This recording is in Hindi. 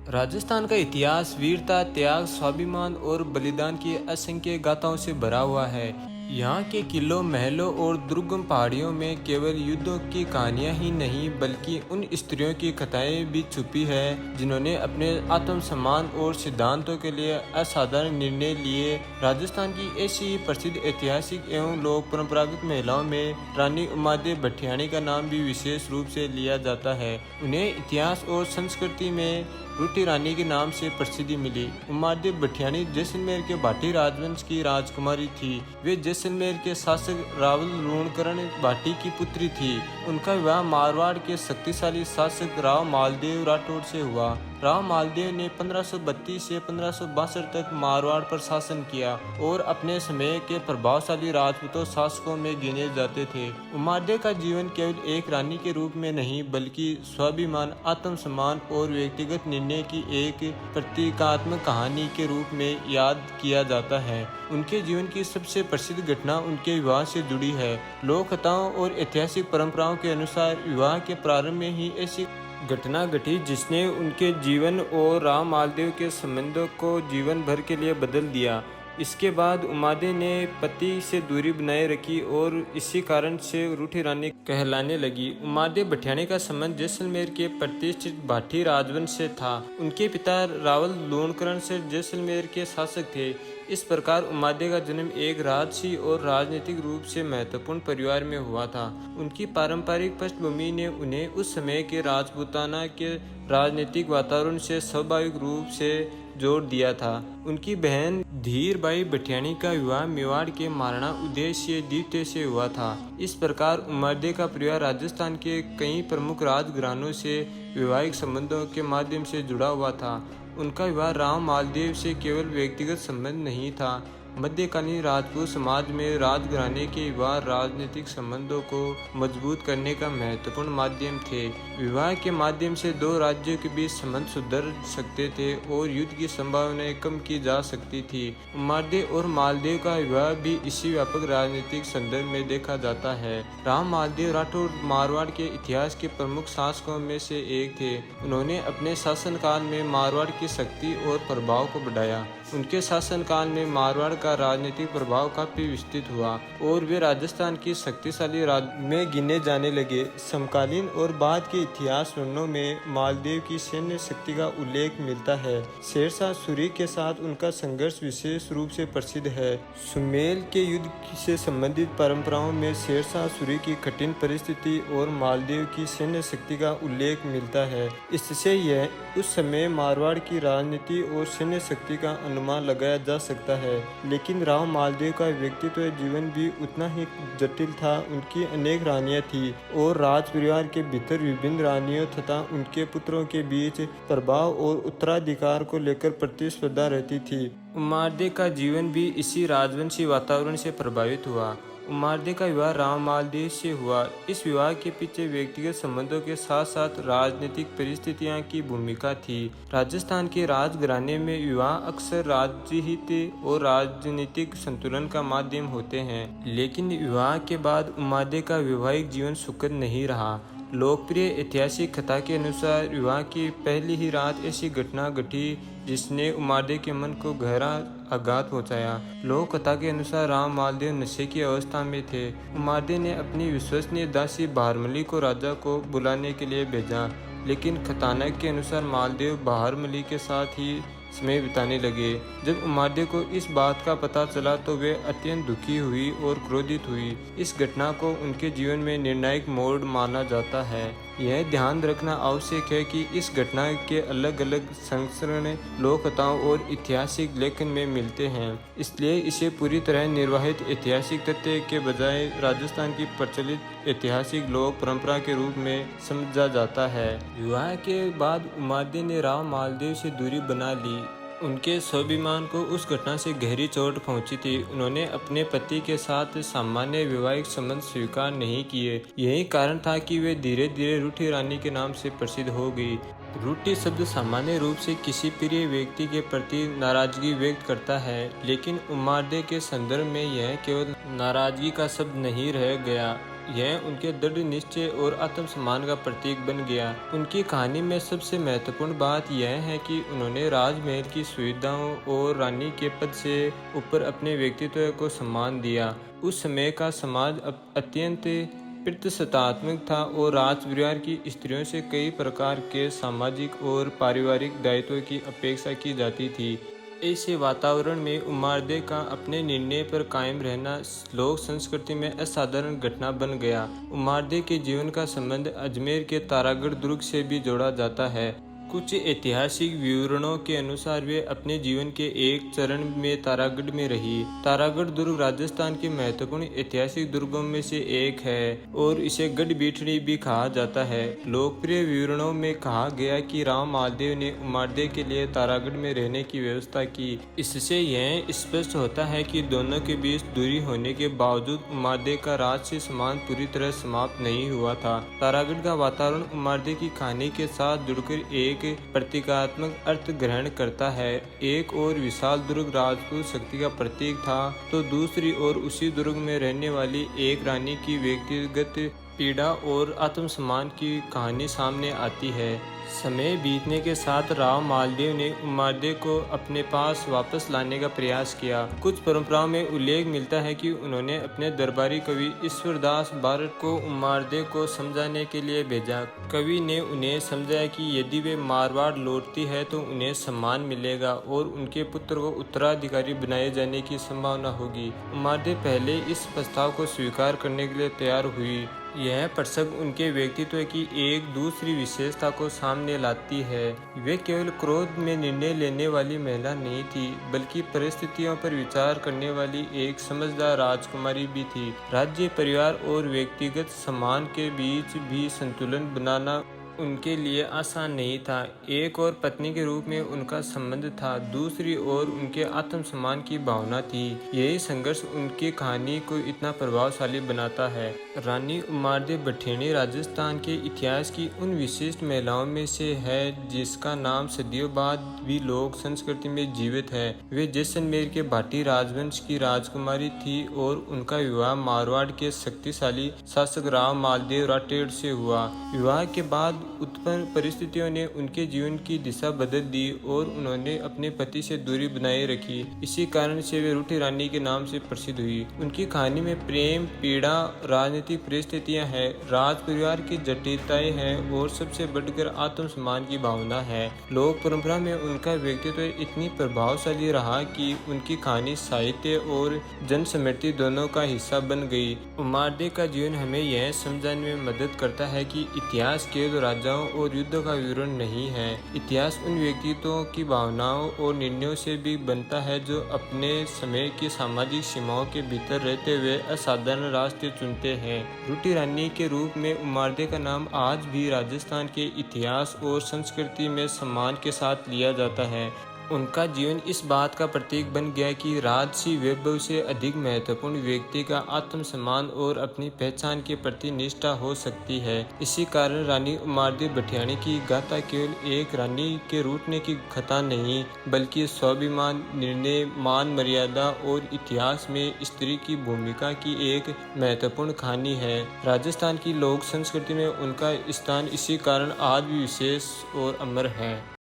राजस्थान का इतिहास वीरता, त्याग, स्वाभिमान और बलिदान की असंख्य गाथाओं से भरा हुआ है। यहाँ के किलों, महलों और दुर्गम पहाड़ियों में केवल युद्धों की कहानियाँ ही नहीं बल्कि उन स्त्रियों की कथाएं भी छुपी है जिन्होंने अपने आत्मसम्मान और सिद्धांतों के लिए असाधारण निर्णय लिए। राजस्थान की ऐसी ही प्रसिद्ध ऐतिहासिक एवं लोक परंपरागत महिलाओं में रानी उमादेव भट्टियाणी का नाम भी विशेष रूप से लिया जाता है। उन्हें इतिहास और संस्कृति में रूठी रानी के नाम से प्रसिद्धि मिली। उमादेव भट्टियाणी जैसलमेर के भाटी राजवंश की राजकुमारी थी। वे जैसलमेर के शासक रावल लूणकरण भाटी की पुत्री थी। उनका विवाह मारवाड़ के शक्तिशाली शासक राव मालदेव राठौड़ से हुआ। राव मालदेव ने 1532 से 1562 तक मारवाड़ पर शासन किया और अपने समय के प्रभावशाली राजपूतों शासकों में गिने जाते थे। उमादेव का जीवन केवल एक रानी के रूप में नहीं बल्कि स्वाभिमान, आत्मसम्मान और व्यक्तिगत निर्णय की एक प्रतीकात्मक कहानी के रूप में याद किया जाता है। उनके जीवन की सबसे प्रसिद्ध घटना उनके विवाह से जुड़ी है। लोक कथाओं और ऐतिहासिक परंपराओं के अनुसार विवाह के प्रारंभ में ही ऐसी घटना घटी जिसने उनके जीवन और राव मालदेव के संबंधों को जीवन भर के लिए बदल दिया। इसके बाद उमादेव ने पति से दूरी बनाए रखी और इसी कारण से रूठी रानी कहलाने लगी। उमादेव भट्टियाणी का संबंध जैसलमेर के प्रतिष्ठित भाटी राजवंश से था। उनके पिता रावल लूणकरण से जैसलमेर के शासक थे। इस प्रकार उमादेव का जन्म एक राजसी और राजनीतिक रूप से महत्वपूर्ण परिवार में हुआ था। उनकी पारंपरिक पृष्ठभूमि ने उन्हें उस समय के राजपूताना के राजनीतिक वातावरण से स्वाभाविक रूप से जोड़ दिया था। उनकी बहन धीरबाई भट्टियाणी का विवाह मेवाड़ के महाराणा उदयसिंह द्वितीय से हुआ था। इस प्रकार उमादेव का परिवार राजस्थान के कई प्रमुख राजघरानों से वैवाहिक संबंधों के माध्यम से जुड़ा हुआ था। उनका विवाह राव मालदेव से केवल व्यक्तिगत संबंध नहीं था। मध्यकालीन राजपूत समाज में राजघराने के विवाह राजनीतिक संबंधों को मजबूत करने का महत्वपूर्ण माध्यम थे। विवाह के माध्यम से दो राज्यों के बीच संबंध सुधर सकते थे और युद्ध की संभावनाएं कम की जा सकती थी। उमादेव और मालदेव का विवाह भी इसी व्यापक राजनीतिक संदर्भ में देखा जाता है। राव मालदेव राठौड़ मारवाड़ के इतिहास के प्रमुख शासकों में से एक थे। उन्होंने अपने शासनकाल में मारवाड़ की शक्ति और प्रभाव को बढ़ाया। उनके शासनकाल में मारवाड़ का राजनीतिक प्रभाव काफी विस्तृत हुआ और वे राजस्थान की शक्तिशाली राज्य में गिने जाने लगे। समकालीन और बाद के इतिहास वर्णनों में मालदेव की सैन्य शक्ति का उल्लेख मिलता है। शेरशाह सूरी के साथ उनका संघर्ष विशेष रूप से प्रसिद्ध है। सुमेल के युद्ध से संबंधित परंपराओं में शेरशाह सूरी की कठिन परिस्थिति और मालदेव की सैन्य शक्ति का उल्लेख मिलता है। इससे यह उस समय मारवाड़ की राजनीति और सैन्य शक्ति का अनुमान लगाया जा सकता है। लेकिन राव मालदेव का व्यक्तित्व जीवन भी उतना ही जटिल था। उनकी अनेक रानियां थीं और राज परिवार के भीतर विभिन्न रानियों तथा उनके पुत्रों के बीच प्रभाव और उत्तराधिकार को लेकर प्रतिस्पर्धा रहती थी। उमादेव का जीवन भी इसी राजवंशी वातावरण से प्रभावित हुआ। उमादेव का विवाह राव मालदेव से हुआ। इस विवाह के पीछे व्यक्तिगत संबंधों के साथ साथ राजनीतिक परिस्थितियां की भूमिका थी। राजस्थान के राजघराने में विवाह अक्सर राजहित और राजनीतिक संतुलन का माध्यम होते हैं। लेकिन विवाह के बाद उमादेव का वैवाहिक जीवन सुखद नहीं रहा। लोकप्रिय ऐतिहासिक कथा के अनुसार विवाह की पहली ही रात ऐसी घटना घटी जिसने उमादेव के मन को गहरा आघात पहुंचाया। लोक कथा के अनुसार राव मालदेव नशे की अवस्था में थे। उमादेव ने अपनी विश्वसनीय दासी बहारमली को राजा को बुलाने के लिए भेजा, लेकिन कथानक के अनुसार मालदेव बहारमली के साथ ही समय बिताने लगे। जब उमादेव को इस बात का पता चला तो वे अत्यंत दुखी हुई और क्रोधित हुई। इस घटना को उनके जीवन में निर्णायक मोड़ माना जाता है। यह ध्यान रखना आवश्यक है कि इस घटना के अलग अलग संस्करण लोक कथाओं और ऐतिहासिक लेखन में मिलते हैं, इसलिए इसे पूरी तरह निर्वाहित ऐतिहासिक तथ्य के बजाय राजस्थान की प्रचलित ऐतिहासिक लोक परंपरा के रूप में समझा जाता है। विवाह के बाद उमादेव ने राव मालदेव से दूरी बना ली। उनके स्वाभिमान को उस घटना से गहरी चोट पहुंची थी। उन्होंने अपने पति के साथ सामान्य वैवाहिक संबंध स्वीकार नहीं किए। यही कारण था कि वे धीरे धीरे रूठी रानी के नाम से प्रसिद्ध हो गई। रूठी शब्द सामान्य रूप से किसी प्रिय व्यक्ति के प्रति नाराजगी व्यक्त करता है, लेकिन उमादेव के संदर्भ में यह केवल नाराजगी का शब्द नहीं रह गया यह उनके दृढ़ निश्चय और आत्मसम्मान का प्रतीक बन गया। उनकी कहानी में सबसे महत्वपूर्ण बात यह है कि उन्होंने राजमहल की सुविधाओं और रानी के पद से ऊपर अपने व्यक्तित्व को सम्मान दिया। उस समय का समाज अत्यंत प्रतिष्ठात्मक था और राजपरिवार की स्त्रियों से कई प्रकार के सामाजिक और पारिवारिक दायित्वों की अपेक्षा की जाती थी। ऐसे वातावरण में उमारदे का अपने निर्णय पर कायम रहना लोक संस्कृति में असाधारण घटना बन गया। उमारदे के जीवन का संबंध अजमेर के तारागढ़ दुर्ग से भी जोड़ा जाता है। कुछ ऐतिहासिक विवरणों के अनुसार वे अपने जीवन के एक चरण में तारागढ़ में रही। तारागढ़ दुर्ग राजस्थान के महत्वपूर्ण ऐतिहासिक दुर्गों में से एक है और इसे गढ़ बीठड़ी भी कहा जाता है। लोकप्रिय विवरणों में कहा गया कि राव मालदेव ने उमारदे के लिए तारागढ़ में रहने की व्यवस्था की। इससे यह स्पष्ट होता है कि दोनों के बीच दूरी होने के बावजूद उमारदे का राजसी सम्मान पूरी तरह समाप्त नहीं हुआ था। तारागढ़ का वातावरण उमारदे की कहानी के साथ जुड़कर एक प्रतीकात्मक अर्थ ग्रहण करता है। एक और विशाल दुर्ग राजपूत शक्ति का प्रतीक था, तो दूसरी ओर उसी दुर्ग में रहने वाली एक रानी की व्यक्तिगत पीड़ा और आत्मसम्मान की कहानी सामने आती है। समय बीतने के साथ राव मालदेव ने उमारदे को अपने पास वापस लाने का प्रयास किया। कुछ परंपराओं में उल्लेख मिलता है कि उन्होंने अपने दरबारी कवि ईश्वरदास बारट को उमारदे को समझाने के लिए भेजा। कवि ने उन्हें समझाया कि यदि वे मारवाड़ लौटती है तो उन्हें सम्मान मिलेगा और उनके पुत्र को उत्तराधिकारी बनाए जाने की संभावना होगी। उमारदे पहले इस प्रस्ताव को स्वीकार करने के लिए तैयार हुई। यह प्रसंग उनके व्यक्तित्व की एक दूसरी विशेषता को सामने लाती है। वे केवल क्रोध में निर्णय लेने वाली महिला नहीं थी, बल्कि परिस्थितियों पर विचार करने वाली एक समझदार राजकुमारी भी थी। राज्य, परिवार और व्यक्तिगत सम्मान के बीच भी संतुलन बनाना उनके लिए आसान नहीं था। एक और पत्नी के रूप में उनका संबंध था, दूसरी ओर उनके आत्मसम्मान की भावना थी। यही संघर्ष उनकी कहानी को इतना प्रभावशाली बनाता है। रानी उमारदे बठेनी राजस्थान के इतिहास की उन विशिष्ट महिलाओं में से है जिसका नाम सदियों बाद भी लोक संस्कृति में जीवित है। वे जैसलमेर के भाटी राजवंश की राजकुमारी थी और उनका विवाह मारवाड़ के शक्तिशाली शासक राव मालदेव राठौड़ से हुआ। विवाह के बाद उत्पन्न परिस्थितियों ने उनके जीवन की दिशा बदल दी और उन्होंने अपने पति से दूरी बनाए रखी। इसी कारण से वे रूठी रानी के नाम से प्रसिद्ध हुई। उनकी कहानी में प्रेम, पीड़ा, राजनीतिक परिस्थितियां हैं, राज परिवार की जटिलताएं हैं और सबसे बढ़कर आत्मसम्मान की भावना है। लोक परंपरा में उनका व्यक्तित्व इतनी प्रभावशाली रहा कि उनकी कहानी साहित्य और जनस्मृति दोनों का हिस्सा बन गई। उमारदे का जीवन हमें यह समझाने में मदद करता है कि इतिहास केवल राजाओं और युद्धों का विवरण नहीं है। इतिहास उन व्यक्तित्वों की भावनाओं और निर्णयों से भी बनता है जो अपने समय की सामाजिक सीमाओं के भीतर रहते हुए असाधारण रास्ते चुनते हैं। रूठी रानी के रूप में उमारदे का नाम आज भी राजस्थान के इतिहास और संस्कृति में सम्मान के साथ लिया जाता है। उनका जीवन इस बात का प्रतीक बन गया कि राजसी वैभव से अधिक महत्वपूर्ण व्यक्ति का आत्मसम्मान और अपनी पहचान के प्रति निष्ठा हो सकती है। इसी कारण रानी उमारदे बठियानी की गाथा केवल एक रानी के रूठने की कथा नहीं, बल्कि स्वाभिमान, निर्णय, मान मर्यादा और इतिहास में स्त्री की भूमिका की एक महत्वपूर्ण कहानी है। राजस्थान की लोक संस्कृति में उनका स्थान इसी कारण आज भी विशेष और अमर है।